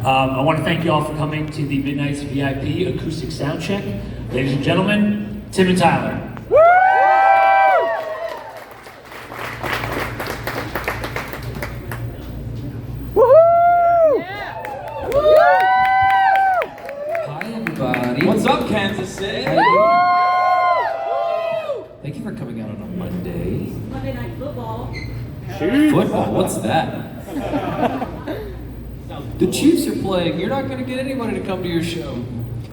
I want to thank you all for coming to the Midnight's VIP Acoustic Soundcheck. Ladies and gentlemen, Tim and Tyler. Hi everybody. What's up, Kansas City? Thank you for coming out on a Monday. Monday Night Football. Football, what's that? The Chiefs are playing. You're not going to get anybody to come to your show.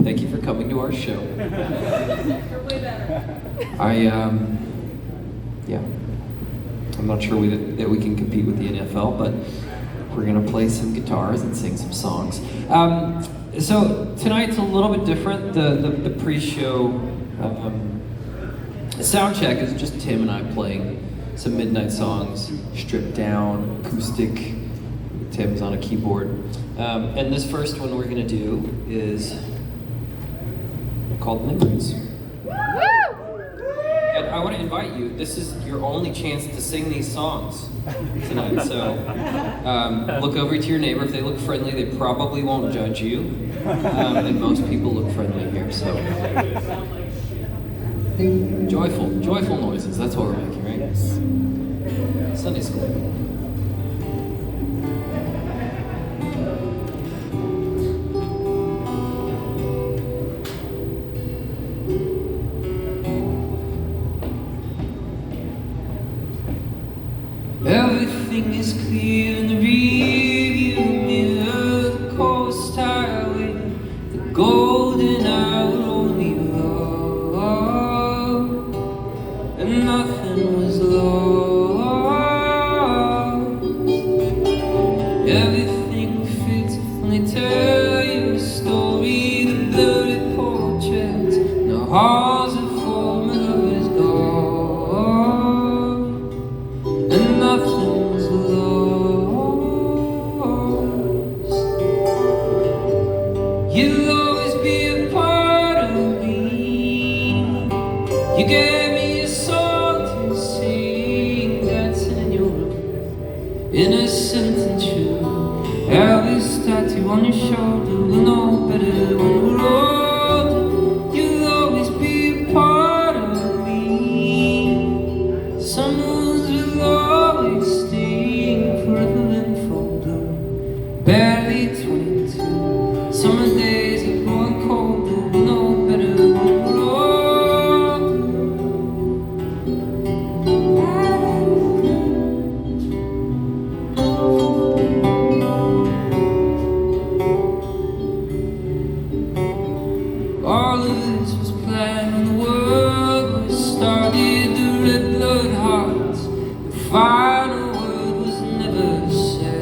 Thank you for coming to our show. They're way better. I'm not sure that we can compete with the NFL, but we're going to play some guitars and sing some songs. So tonight's a little bit different. The pre-show soundcheck is just Tim and I playing some midnight songs, stripped down, acoustic. Tim's on a keyboard. And this first one we're gonna do is called Memories. And I want to invite you, this is your only chance to sing these songs tonight. So look over to your neighbor. If they look friendly, they probably won't judge you. And most people look friendly here, so. Joyful noises, that's what we're making, right? Yes. Sunday school. Everything is clear in the rearview mirror, the coast highway, the golden hour, only love, and nothing was lost. Everything fits when they tell you a story, the blurry portraits, the halls of former love is gone. Nothing was lost. You'll always be a part of me. You gave me a song to sing, dancing in your room, innocent and true. Elvis tattoo on your shoulder, we'll know better when we're older. You'll always be a part of me. Someone's always sting forever and folder. Barely 22. Summer days are growing colder. We know better when we're older. All of this was planned when the world was started. The red blood hearts. The final word was never said.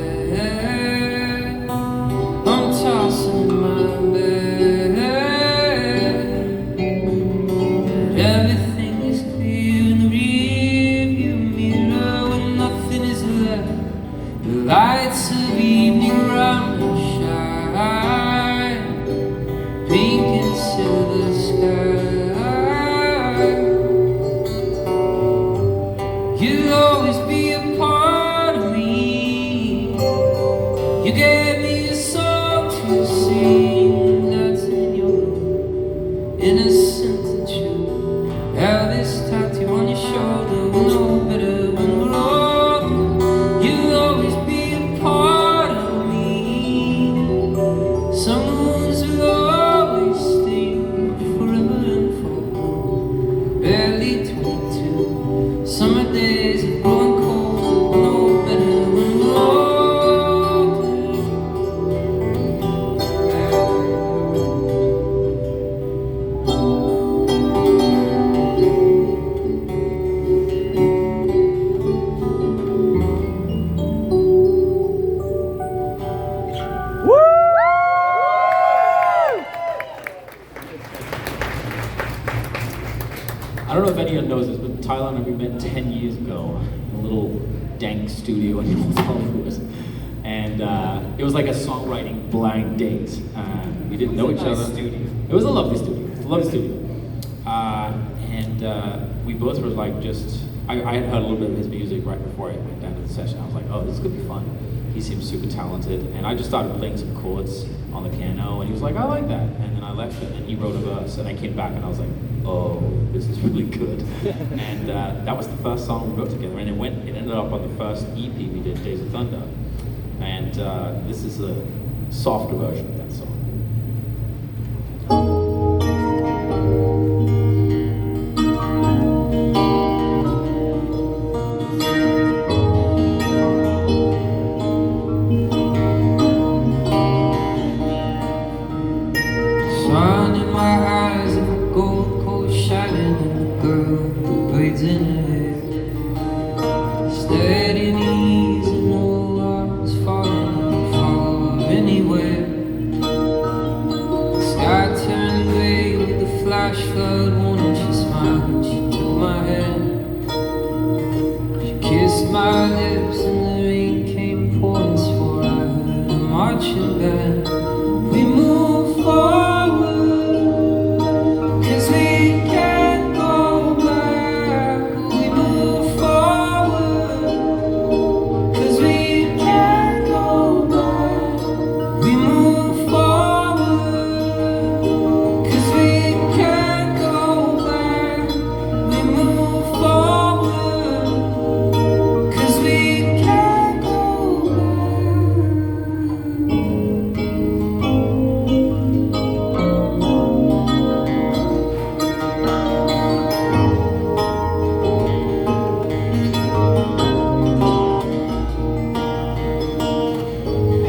I'm tossing in my bed. But everything is clear in the rearview mirror when nothing is left. The lights of evening round and shine, pink and silver sky. You'll always be a part of me. You gave me a song to sing, dancing in your room, innocent and true. Elvis tattoo on your shoulder, we'll know better when we're older. You'll always be a part of me. Someone's will always sting forever and forever. Barely 22. Summer days are growing cold. We'll know better when we're older. I don't know if anyone knows this, but Tyler and I, we met 10 years ago in a little dank studio in North Hollywood. And it was like a songwriting blind date. We didn't know each other. It was a lovely studio. It's a lovely studio. And we both were like I had heard a little bit of his music right before I went down to the session. I was like, oh, this is gonna be fun. he seemed super talented, and I just started playing some chords on the piano, and he was like, I like that, and then I left it, and he wrote a verse, and I came back, and I was like, oh, this is really good, and that was the first song we wrote together, and it ended up on the first EP we did, Days of Thunder, and this is a softer version of that song. Sun in my eyes and the gold coast shining, and the girl with the braids in her hair. Steady and easy, no arms falling, I'd follow her anywhere. The sky turned gray with the flash flood warning. She smiled and she took my hand. She kissed my lips and the rain came pouring. Swore I heard a marching band. We moved forward, 'cause we can't go back. We move forward, 'cause we can't go back. We move forward, 'cause we can't go back. We move forward, 'cause we can't go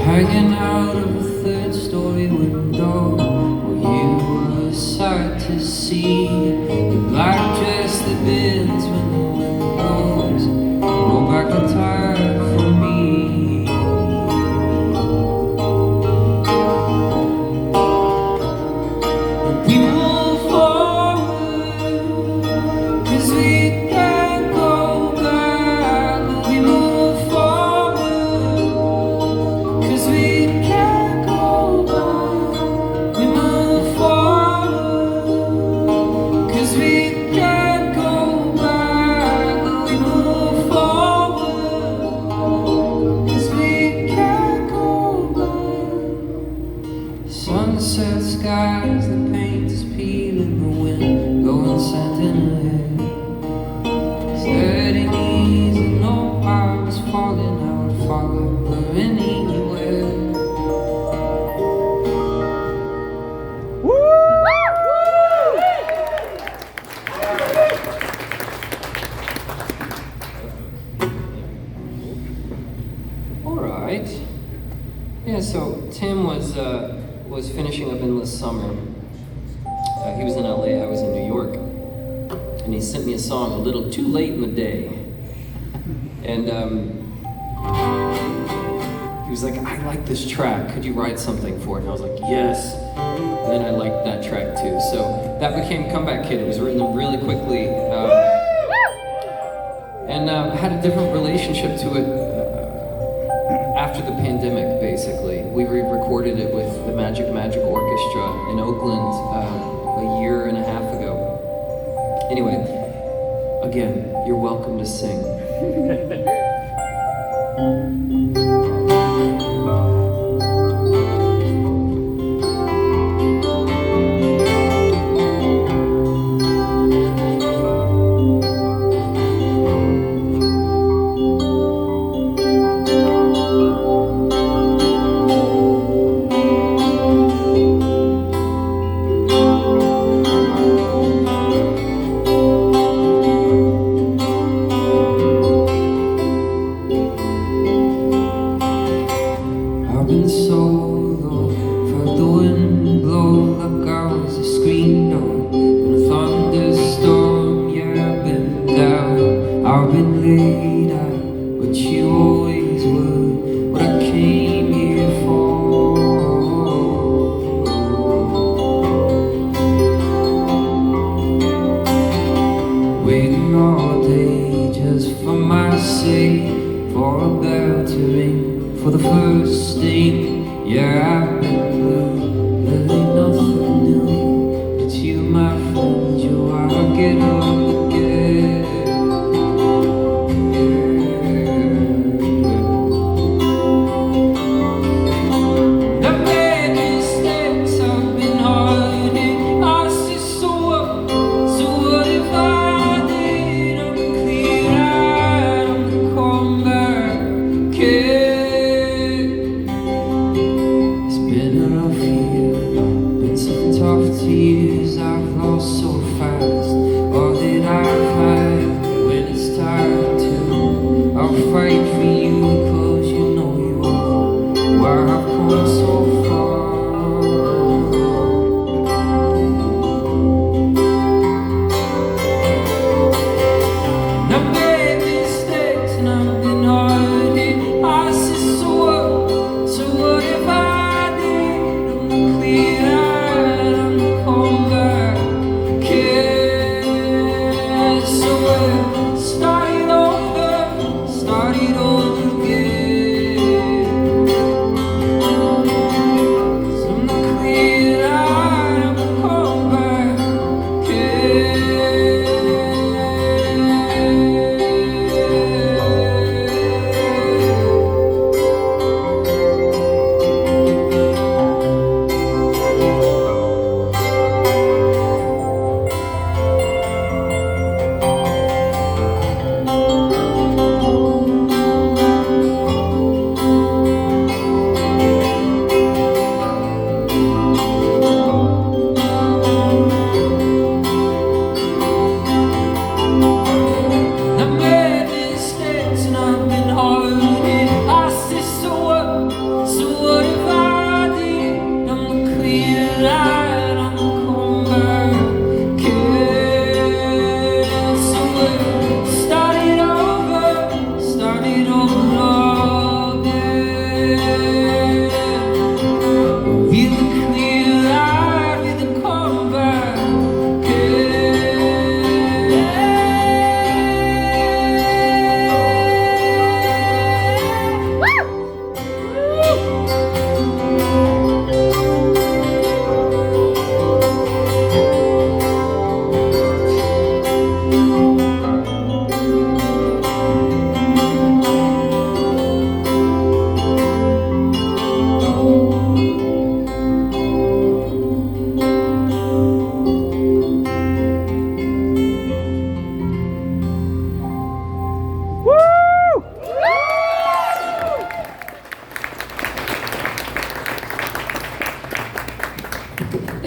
hanging out of a third-story window, where you were a sight to see. The black dress that bends when the wind blows. Roll back the tire for me. We move forward, 'cause we can't go back. We move forward, 'cause we can't go back. We move forward, 'cause we can't go back. We move forward, 'cause we can't go back. Sunset skies, the paint is peeling, the wind blowing sand in her hair. Steady knees and no I was falling, I would follow her anywhere. All right. Yeah, so Tim was finishing up Endless Summer. He was in LA, I was in New York. And he sent me a song a little too late in the day. And he was like, I like this track, could you write something for it? And I was like, yes. And then I liked that track too. So that became Comeback Kid. It was written really quickly. And had a different relationship to it after the pandemic, basically. We re-recorded it with the Magic Orchestra in Oakland a year and a half ago. Anyway, again, you're welcome to sing. I've been solo, felt the wind blow like I was a screen door in a thunderstorm. Yeah, I've been down, I've been laid out, but you always were what I came here for. Waiting all day just for my sake, for a bell to ring, for the first sting. Yeah,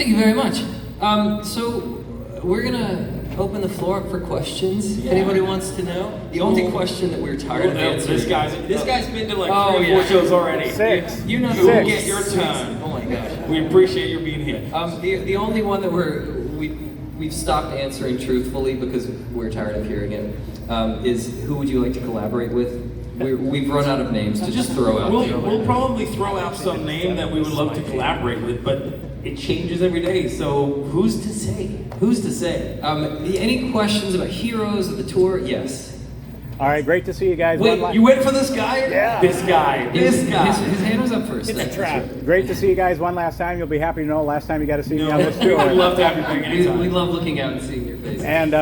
Thank you very much. So we're gonna open the floor up for questions. If anybody wants to know, the only question that we're tired of answering. This guy's been to like Oh, 3 or 4 yeah. shows already. Six. You know You the will rules. get your turn. Oh my gosh. We appreciate you being here. The only one that we've stopped answering truthfully because we're tired of hearing it is who would you like to collaborate with? We've run out of names to just throw out. We'll probably throw out some name that we would love to collaborate with, but it changes every day. So who's to say? Who's to say? Any questions about heroes of the tour? Yes. All right, great to see you guys. Wait, you wait for this guy? Yeah. This guy. His hand was up first. It's a trap. Great to see you guys one last time. You'll be happy to know last time you got to see me on this We'd tour. love to have you back We anytime. love looking out and seeing your face. And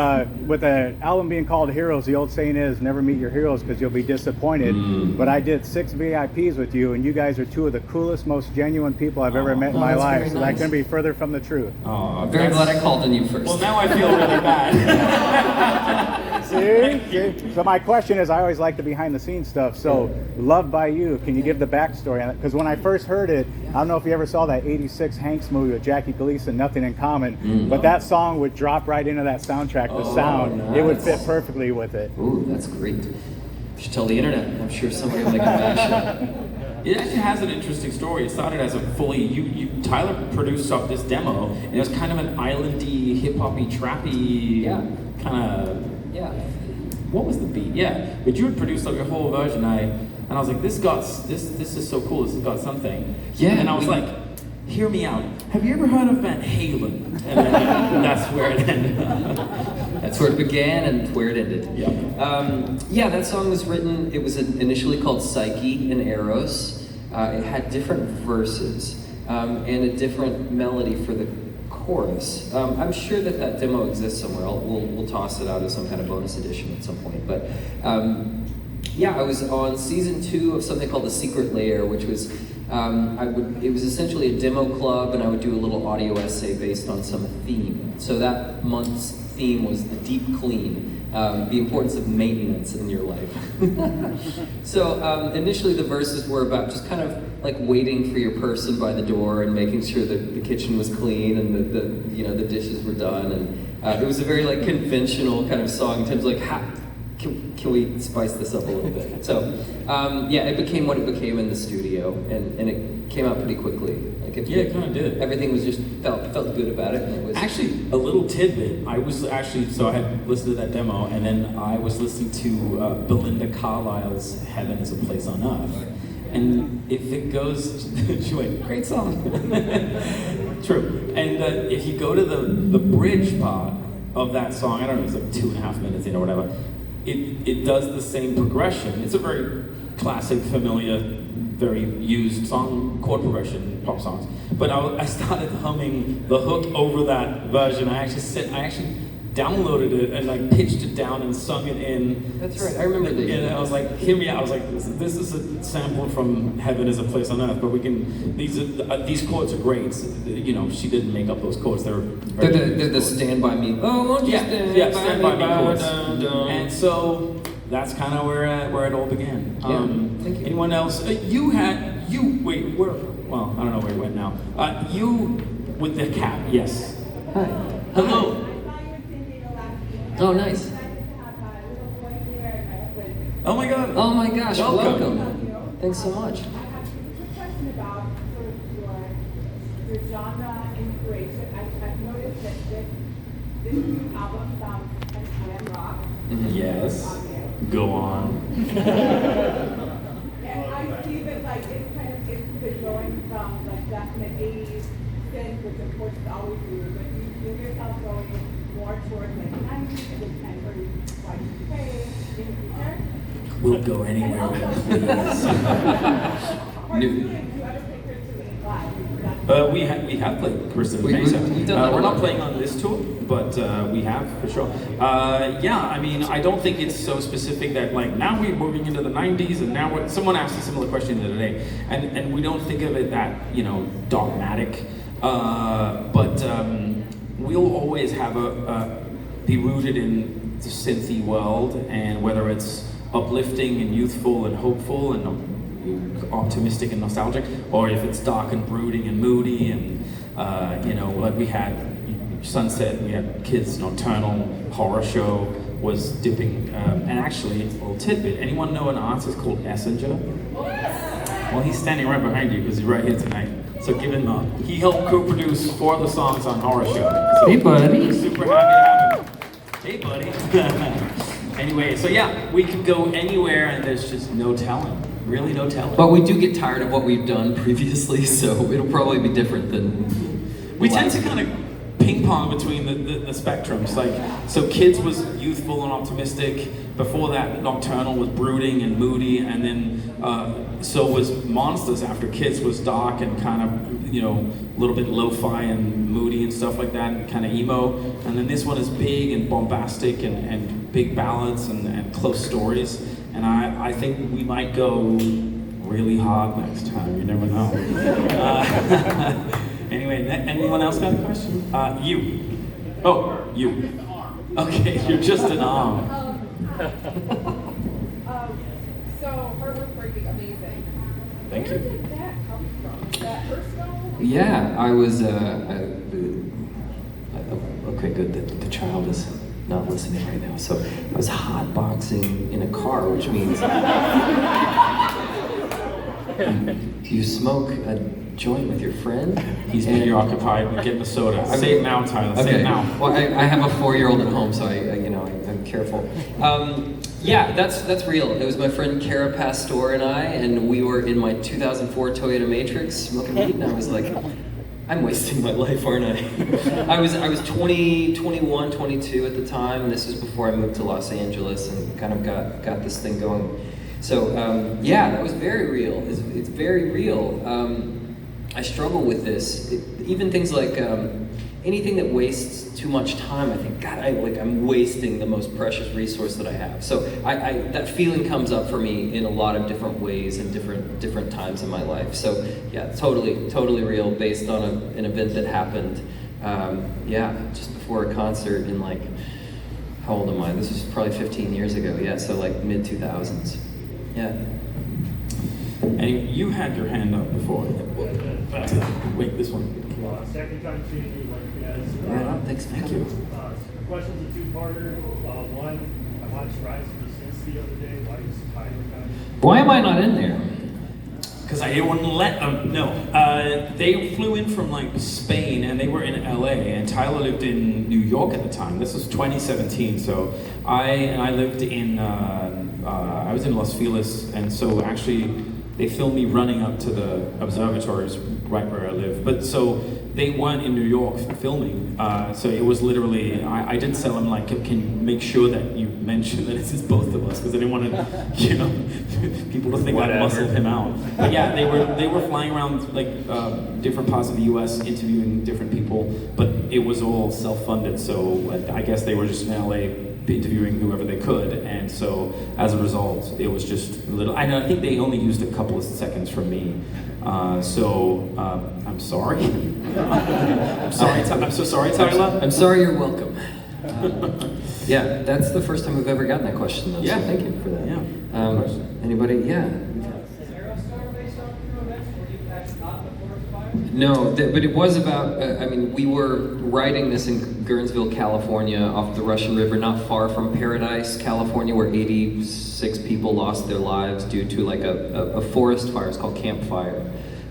with the album being called Heroes, the old saying is never meet your heroes because you'll be disappointed. But I did 6 VIPs with you, and you guys are 2 of the coolest, most genuine people I've ever met in my that's life. very So that nice. couldn't be further from the truth. Oh, I'm very glad I called on you first. Well, now I feel really bad. See? So my question is, I always like the behind the scenes stuff. So Loved by You, can you give the backstory on it? Because when I first heard it, I don't know if you ever saw that 86 Hanks movie with Jackie Gleason, Nothing in Common, but that song would drop right into that soundtrack, the sound. It would nice. fit perfectly with it. Ooh, that's great. You should tell the internet. I'm sure somebody will make a mashup. It actually has an interesting story. It started as a fully Tyler produced up this demo, and it was kind of an islandy, hip hoppy, trappy kind of. Yeah. What was the beat? Yeah, but you had produced like a whole version. And I was like, this is so cool. This has got something. Yeah, And I was like, hear me out. Have you ever heard of Van Halen? And then that's where it ended. That's where it began and where it ended. Yeah. That song was written, it was initially called Psyche and Eros. It had different verses and a different melody for the chorus. I'm sure that demo exists somewhere. We'll toss it out as some kind of bonus edition at some point. But I was on season 2 of something called The Secret Layer, which was it was essentially a demo club, and I would do a little audio essay based on some theme. So that month's theme was the deep clean, the importance of maintenance in your life. So initially the verses were about just kind of like waiting for your person by the door and making sure that the kitchen was clean and the dishes were done, and it was a very like conventional kind of song in terms of like can we spice this up a little bit? So it became what it became in the studio, and it came out pretty quickly. Like It kind of did. Everything was just felt good about it. And it was Actually, a little tidbit. I had listened to that demo, and then I was listening to Belinda Carlisle's "Heaven Is a Place on Earth," and if it goes, she went, "Great song." True. And if you go to the bridge part of that song, I don't know, it's like 2.5 minutes in or whatever. It does the same progression. It's a very classic, familiar, very used song, chord progression, pop songs. But I started humming the hook over that version. I actually downloaded it and like pitched it down and sung it in. That's right. I remember that. And I was like, hear me out. I was like, this is a sample from Heaven Is a Place on Earth, but we can. These chords are great. She didn't make up those chords. They're the Stand By Me. Oh, won't you Stand By Me chords. Dun, dun. And so that's kind of where it all began. Thank you. Anyone else? Well, I don't know where it went now. You with the cap, yes. Hi. Hello. Oh, nice. Oh my God. Oh my gosh, Welcome. welcome. Thanks so much. I have a question about sort of your genre inspiration. I've noticed that this new album sounds kind of glam rock. Yes. Go on. And I see that like it's been going from like definite 80s synth, which of course it's always do, but you feel yourself going more towards like 90s and kind of Y2K in the future. We'll go anywhere we please. Do you ever pick her to any live? We have played Kristen We've done that We're a not lot. playing on this tour, but we have for sure. I don't think it's so specific that like now we're moving into the 90s and now someone asked a similar question the other day, and we don't think of it that dogmatic, but we'll always have be rooted in the synthy world, and whether it's uplifting and youthful and hopeful and optimistic and nostalgic, or if it's dark and brooding and moody, and you know, like we had Sunset, we had Kids Nocturnal, Horror Show was dipping, and actually, a little tidbit, anyone know an artist called Essinger? Well, he's standing right behind you because he's right here tonight. So give him a, he helped co-produce 4 of the songs on Horror Show. So Hey, buddy. super happy to have him. Hey, buddy. Anyway, so yeah, we could go anywhere and there's just no telling. Really no telling. But we do get tired of what we've done previously, so it'll probably be different than... We tend to kind of ping pong between the spectrums. Like, so Kids was youthful and optimistic. Before that, Nocturnal was brooding and moody, and then so was Monsters after Kids was dark and kind of, you know, a little bit lo-fi and moody and stuff like that, and kind of emo. And then this one is big and bombastic and big ballads and close stories. And I think we might go really hard next time. You never know. Anyway, anyone else got a question? You. Oh, you. Okay, you're just an arm. So her work pretty amazing. Thank Where you. did that come from? Is that personal? Yeah, I was, okay, good, the child is not listening right now. So I was hotboxing in a car, which means you smoke a joint with your friend. He's preoccupied with getting the soda. Say it now, Tyler. Say Okay. it now. Well, I have a 4-year-old at home, so I'm careful. Yeah, that's real. It was my friend Cara Pastor and we were in my 2004 Toyota Matrix smoking weed, and I was like, I'm wasting my life, aren't I? I was 20, 21, 22 at the time, and this was before I moved to Los Angeles and kind of got this thing going. So yeah, that was very real. It's very real. I struggle with this. Even things like anything that wastes too much time, I think, God, I'm wasting the most precious resource that I have. So that feeling comes up for me in a lot of different ways and different times in my life. So yeah, totally real, based on an event that happened, yeah, just before a concert in like, how old am I? This was probably 15 years ago. Yeah, so like mid 2000s. Yeah. And you had your hand up before. Wait, this one. Second time seeing you, like you guys. Right on, thanks, thank you. The question's a two-parter. One, I watched Rise of the Resistance the other day. Why is Tyler kind of... Why am I not in there? Because I didn't let them. No, they flew in from like Spain and they were in LA, and Tyler lived in New York at the time. This was 2017, so I lived in I was in Los Feliz, and so actually they filmed me running up to the observatories right where I live. But so they weren't in New York filming, so it was literally, I did tell them, like, can you make sure that you mention that it's both of us, because I didn't want to, you know, people to think I muscled him out. But yeah, they were flying around like different parts of the U.S. interviewing different people, but it was all self-funded, so I guess they were just in LA interviewing whoever they could, and so as a result, it was just a little. I think they only used a couple of seconds from me, so I'm sorry. I'm sorry. I'm so sorry, Tyler. I'm sorry. You're welcome. Yeah, that's the first time we've ever gotten that question, though. Yeah. So thank you for that. Yeah. Anybody? Yeah. No, but it was about, I mean, we were writing this in Guernsville, California, off the Russian River, not far from Paradise, California, where 86 people lost their lives due to like a forest fire. It's called Camp Fire.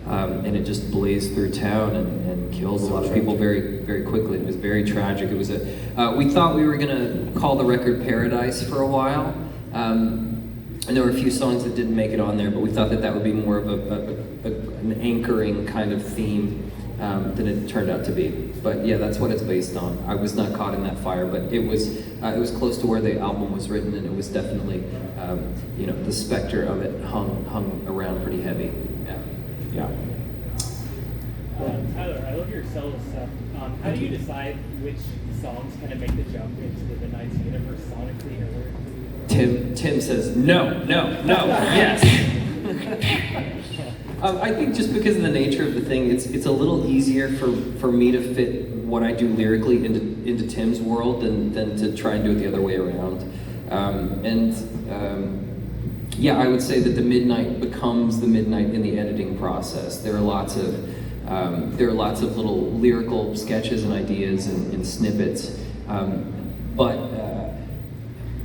And it just blazed through town and killed a lot of people very, very quickly. It was very tragic. It was we thought we were gonna call the record Paradise for a while. And there were a few songs that didn't make it on there, but we thought that would be more of an anchoring kind of theme than it turned out to be. But yeah, that's what it's based on. I was not caught in that fire, but it was close to where the album was written, and it was definitely, you know, the specter of it hung around pretty heavy. Yeah. Tyler, I love your solo stuff. How do you decide which songs kind of make the jump into the Midnight's universe sonically or lyrically? Tim says no, yes. I think just because of the nature of the thing, it's a little easier for me to fit what I do lyrically into Tim's world than to try and do it the other way around. Yeah, I would say that the midnight becomes the midnight in the editing process. There are lots of little lyrical sketches and ideas and snippets, but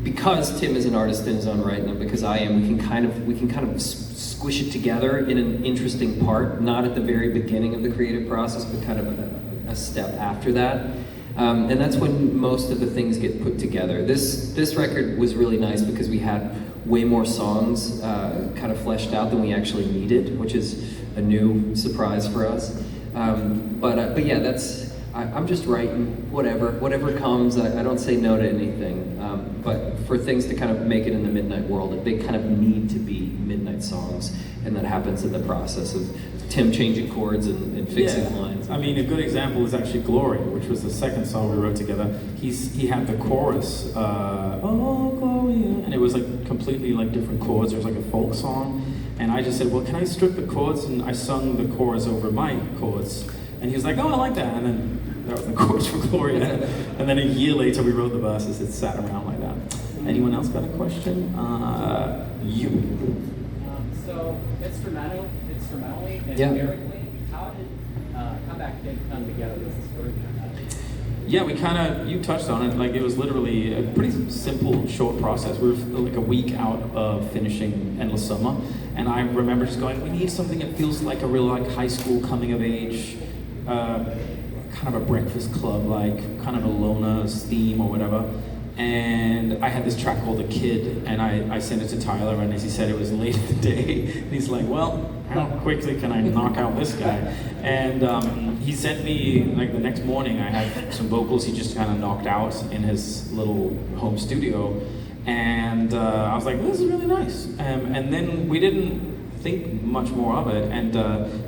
because Tim is an artist in his own right, and because I am, we can kind of squish it together in an interesting part, not at the very beginning of the creative process, but kind of a step after that. And that's when most of the things get put together. This record was really nice because we had way more songs kind of fleshed out than we actually needed, which is a new surprise for us. But yeah, I'm just writing whatever comes. I don't say no to anything. But for things to kind of make it in the midnight world, they kind of need to be midnight songs, and that happens in the process of Tim changing chords and fixing lines. I mean, a good example is actually Glory, which was the second song we wrote together. He had the chorus, oh Gloria, and it was like completely like different chords. It was like a folk song, and I just said, well, can I strip the chords? And I sung the chorus over my chords, and he was like, oh, I like that, and then that was the chorus for Gloria. And then a year later, we wrote the verses. It sat around like that. Anyone else got a question? You. So instrumentally and lyrically, how did Comeback Kid come together? This story behind that? Yeah, we kind of, you touched on it, like it was literally a pretty simple, short process. We were like a week out of finishing Endless Summer, and I remember just going, we need something that feels like a real like high school coming of age, kind of a breakfast club, like kind of a Lona's theme or whatever. And I had this track called The Kid, and I sent it to Tyler, and as he said, it was late in the day, and he's like, well, how quickly can I knock out this guy? And he sent me, like the next morning, I had some vocals he just kind of knocked out in his little home studio, and I was like, this is really nice. And then we didn't think much more of it, and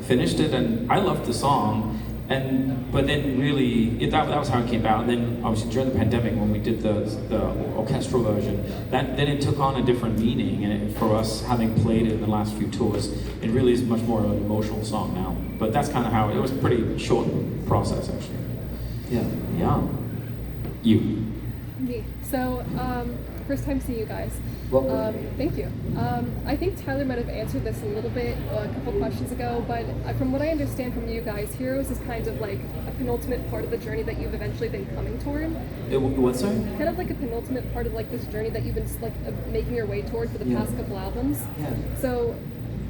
finished it, and I loved the song. But then really, that was how it came out. And then obviously during the pandemic, when we did the orchestral version, then it took on a different meaning. And for us, having played it in the last few tours, it really is much more of an emotional song now. But that's kind of how it was a pretty short process, actually. Yeah. You. Me. So, first time seeing you guys. Welcome. Thank you. I think Tyler might have answered this a little bit a couple questions ago, but from what I understand from you guys, Heroes is kind of like a penultimate part of the journey that you've eventually been coming toward. What, sorry? Kind of like a penultimate part of like this journey that you've been like making your way toward for the past couple albums. Yeah. So,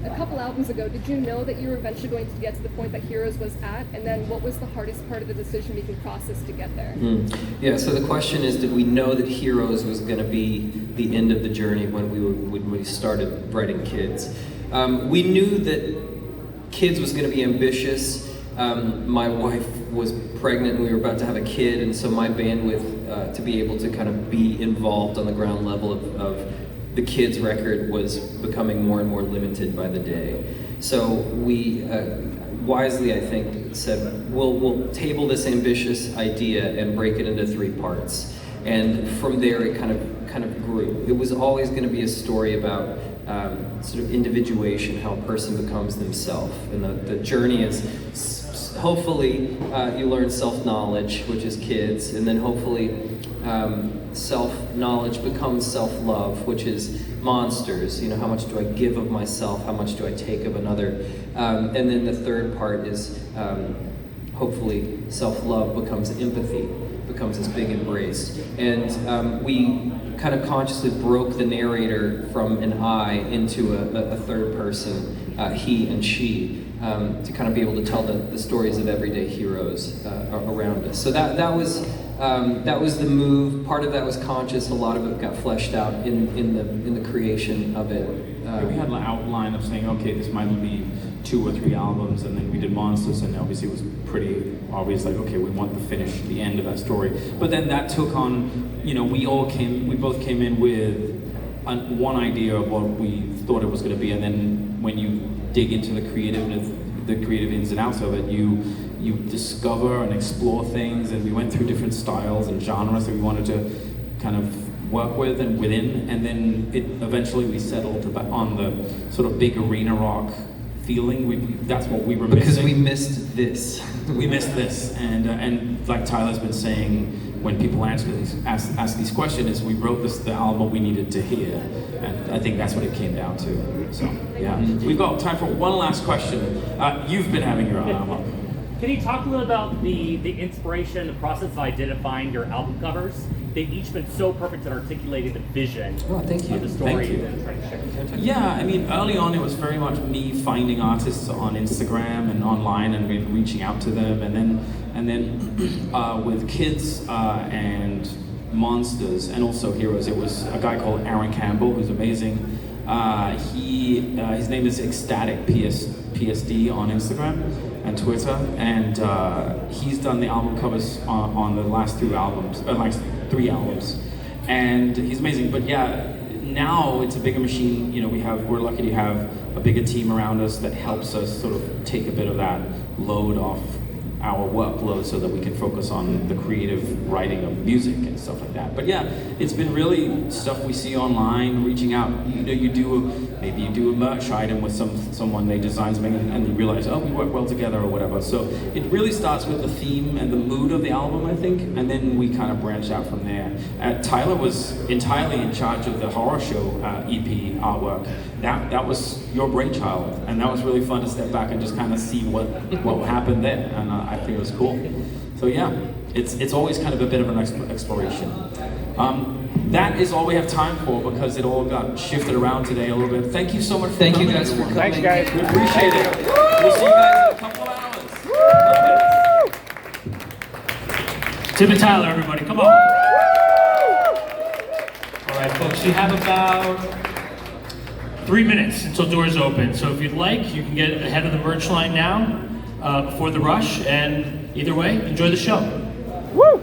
a couple albums ago, did you know that you were eventually going to get to the point that Heroes was at? And then what was the hardest part of the decision-making process to get there? Yeah, so the question is, did we know that Heroes was going to be the end of the journey when we started writing Kids? We knew that Kids was going to be ambitious. My wife was pregnant and we were about to have a kid, and so my bandwidth to be able to kind of be involved on the ground level of the Kids record was becoming more and more limited by the day. So we wisely, I think, said, we'll table this ambitious idea and break it into 3 parts. And from there, it kind of grew. It was always going to be a story about sort of individuation, how a person becomes themselves. And the journey is, hopefully, you learn self-knowledge, which is Kids, and then hopefully self-knowledge becomes self-love, which is Monsters. You know, how much do I give of myself? How much do I take of another? And then the third part is hopefully self-love becomes empathy, becomes this big embrace. And we kind of consciously broke the narrator from an I into a third person, he and she, to kind of be able to tell the stories of everyday heroes around us. So that was the move. Part of that was conscious. A lot of it got fleshed out in the creation of it. We had an outline of saying, okay, this might be 2 or 3 albums, and then we did Monsters, and obviously it was pretty obvious, like, okay, we want to finish the end of that story. But then that took on, you know, we both came in with one idea of what we thought it was going to be, and then when you dig into the creative ins and outs of it, you discover and explore things, and we went through different styles and genres that we wanted to kind of work with and within, and then eventually we settled on the sort of big arena rock feeling. That's what we were missing. Because we missed this. We missed this, and like Tyler's been saying, when people ask these questions is we wrote the album we needed to hear, and I think that's what it came down to. So yeah, we've got time for one last question. You've been having your own album. Can you talk a little about the inspiration, the process of identifying your album covers? They've each been so perfect at articulating the vision Oh, thank you. of the story Thank you. and trying to share. Yeah, I mean, early on it was very much me finding artists on Instagram and online and reaching out to them, and then with Kids and Monsters and also Heroes, it was a guy called Aaron Campbell who's amazing. His name is Ecstatic PSD on Instagram and Twitter, and he's done the album covers on the last three albums, and he's amazing. But yeah, now it's a bigger machine. You know, we're lucky to have a bigger team around us that helps us sort of take a bit of that load off our workload so that we can focus on the creative writing of music and stuff like that. But yeah, it's been really stuff we see online, reaching out. You know, maybe you do a merch item with someone, they design something, and you realize, oh, we work well together or whatever. So it really starts with the theme and the mood of the album, I think, and then we kind of branch out from there. Tyler was entirely in charge of the horror show EP artwork. That was your brainchild, and that was really fun to step back and just kind of see what happened there, and I think it was cool. So yeah, it's always kind of a bit of an exploration. That is all we have time for because it all got shifted around today a little bit. Thank you so much for Thank coming, you guys for everyone. coming. Thanks, guys. We appreciate it. We'll see you guys in a couple of hours. Tim and Tyler, everybody, come on. All right, folks, you have about 3 minutes until doors open. So if you'd like, you can get ahead of the merch line now before the rush. And either way, enjoy the show. Woo!